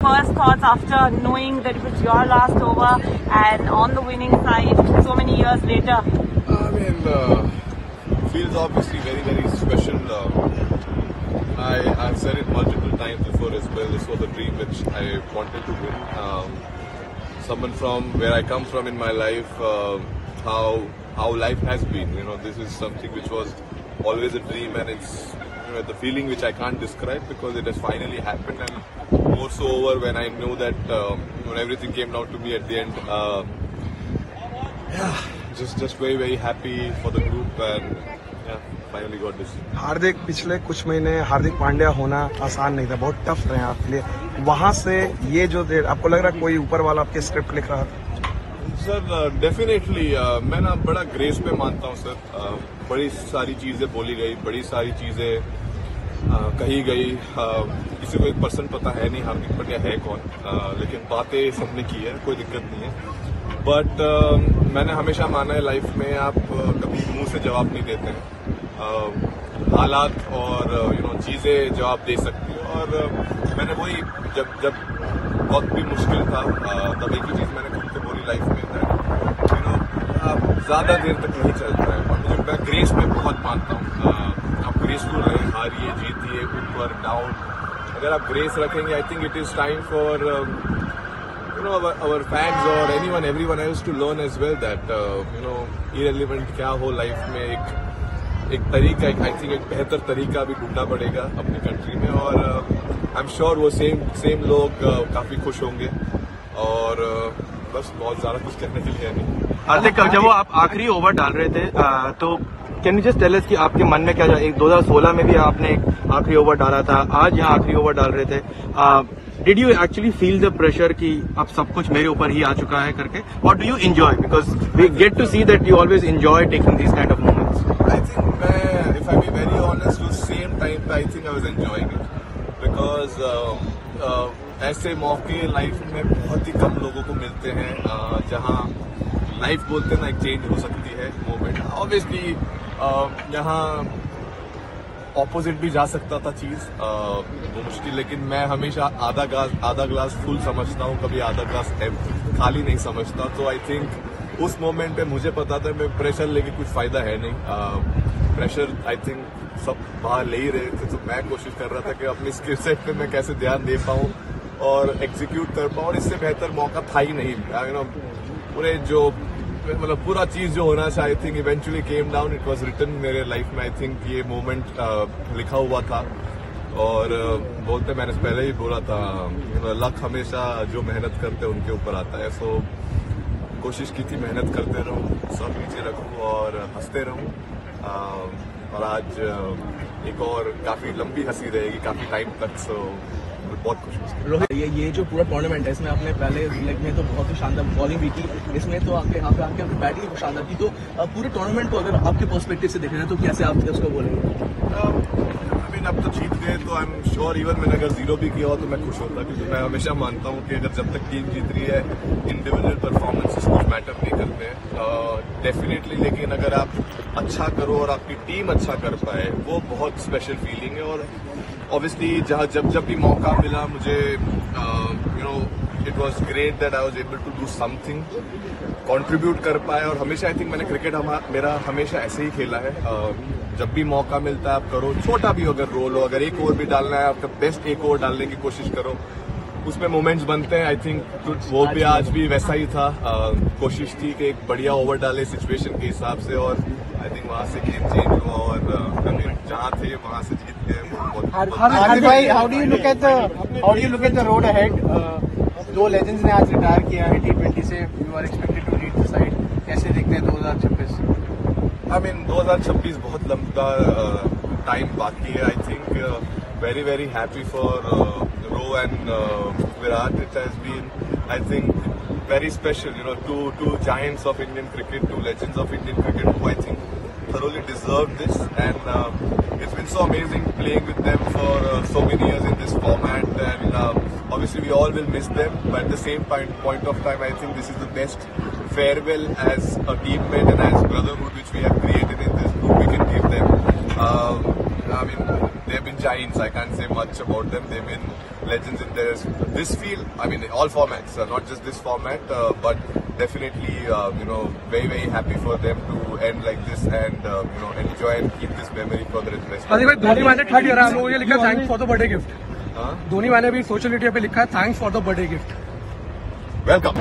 first thoughts after knowing that it was your last over and on the winning side so many years later? I mean, feels obviously very, very special. I've said it multiple times before as well. This was a dream which I wanted to win. Someone from where I come from in my life, how life has been. This is something which was always a dream, and it's the feeling which I can't describe because it has finally happened, and more so over when I know that when everything came down to me at the end. Just very, very happy for the group, and finally got this. हार्दिक, पिछले कुछ महीने हार्दिक पांड्या होना आसान नहीं था, बहुत tough रहे आपके लिए। वहां से ये जो देर आपको लग रहा है कोई ऊपर वाला आपके स्क्रिप्ट लिख रहा था? सर डेफिनेटली मैं ना बड़ा ग्रेस पे मानता हूँ सर। बड़ी सारी चीजें बोली गई, बड़ी सारी चीजें कही गई। किसी को 1% पता है नहीं हार्दिक पांड्या है कौन, लेकिन बातें सबने की है, कोई दिक्कत नहीं है। बट मैंने हमेशा माना है लाइफ में आप कभी मुंह से जवाब नहीं देते हैं, हालात और चीजें जवाब दे सकती है। और मैंने वही जब वक्त भी मुश्किल था तब एक ही चीज मैंने खुद को बोली लाइफ में, आप ज्यादा देर तक नहीं चलता है। और मैं ग्रेस में बहुत मानता हूँ। आप ग्रेसफुल रहे, हारिए जीतिए, ऊपर डाउन, अगर आप ग्रेस रखेंगे I think it is time for our fans or everyone else to learn as well that irrelevant क्या हो लाइफ में, एक तरीका, आई थिंक एक बेहतर तरीका भी ढूंढना पड़ेगा अपनी कंट्री में। और आई एम श्योर वो सेम लोग काफी खुश होंगे, और बस बहुत ज्यादा कुछ कहने के लिए नहीं। हार्दिक, जब वो आप आखिरी ओवर डाल रहे थे तो can you just tell us कि आपके मन में क्या, एक 2016 में भी आपने एक आखिरी ओवर डाला था, आज यहाँ आखिरी ओवर डाल रहे थे, did you actually feel the pressure कि अब सब कुछ मेरे ऊपर ही आ चुका है करके, और do you enjoy, because we get to see that you always enjoy taking this kind of moments? I think मैं, if I be very honest, उस सेम टाइम पे I think I was enjoying it, because ऐसे मौके life में बहुत ही कम लोगों को मिलते हैं जहां लाइफ बोलते हैं ना एक चेंज हो सकती है मोमेंट। ऑब्वियसली यहाँ ऑपोजिट भी जा सकता था चीज, वो मुश्किल, लेकिन मैं हमेशा आधा ग्लास फुल समझता हूँ, कभी आधा ग्लास खाली नहीं समझता। तो आई थिंक उस मोमेंट पे मुझे पता था मैं प्रेशर लेके कुछ फायदा है नहीं। प्रेशर आई थिंक सब बाहर ले ही रहे थे, तो मैं कोशिश कर रहा था कि अपनी स्किल सेट पे मैं कैसे ध्यान दे पाऊँ और एग्जीक्यूट कर पाऊँ, और इससे बेहतर मौका था ही नहीं। पूरे जो मतलब पूरा चीज जो होना चाहिए, I think eventually came down, it was written मेरे लाइफ में। आई थिंक ये मोमेंट लिखा हुआ था, और बोलते मैंने पहले ही बोला था, लक हमेशा जो मेहनत करते हैं उनके ऊपर आता है। सो कोशिश की थी मेहनत करते रहूं, सब नीचे रखूं और हंसते रहूं, और आज एक और काफी लंबी हंसी रहेगी काफी टाइम तक। सो बहुत खुश। रोहित, ये जो पूरा टूर्नामेंट है, इसमें आपने पहले लेग में तो बहुत ही शानदार बॉलिंग भी की, इसमें तो आपके यहाँ पे आपकी बैटिंग भी शानदार थी। तो पूरे टूर्नामेंट को अगर आपके पर्सपेक्टिव से देख रहे हैं तो कैसे आप उसको बोलेंगे? अब तो जीत गए तो आई एम श्योर इवन मैंने अगर 0 भी किया हो तो मैं खुश होता, क्योंकि मैं हमेशा मानता हूँ कि अगर जब तक टीम जीत रही है इंडिविजुअल परफॉर्मेंसेस कुछ मैटर नहीं करते हैं डेफिनेटली, लेकिन अगर आप अच्छा करो और आपकी टीम अच्छा कर पाए वो बहुत स्पेशल फीलिंग है। और ऑब्वियसली जब भी मौका मिला मुझे it was great that I was able to do something, contribute कर पाए। और हमेशा आई थिंक मैंने क्रिकेट मेरा हमेशा ऐसे ही खेला है, जब भी मौका मिलता है आप करो, छोटा भी अगर रोल हो, अगर एक ओवर भी डालना है आपका बेस्ट एक ओवर डालने की कोशिश करो, उसमें मोमेंट्स बनते हैं। आई थिंक वो भी आज भी वैसा ही था, कोशिश थी कि एक बढ़िया ओवर डाले सिचुएशन के हिसाब से, और आई थिंक वहां से गेम चेंज हुआ और जहां थे वहां से जीत गए। हार्दिक भाई, how do you look at the road ahead? दो लेजेंड्स ने आज रिटायर किया है T20 से, you are expected to lead the side, कैसे देखते हैं 2026? आई मीन 2026 बहुत लंबा टाइम बाकी है। I think very very happy for Ro and Virat. It has been I think very special, two giants of Indian cricket, two legends of Indian cricket who I think thoroughly deserve this, and it's been so amazing playing with them for so many years in this format, and obviously we all will miss them, but at the same point of time I think this is the best farewell as a teammate and as brotherhood which we have created in this group we can give them. I mean they've been giants. I can't say much about them. They've been legends in this field. I mean, all formats, not just this format, but definitely, very, very happy for them to end like this and, enjoy and keep this memory for the rest. Dhoni मैंने ठग रहा है, ये लिखा thanks for the birthday gift. Dhoni मैंने भी social media पे लिखा है thanks for the birthday gift. Welcome.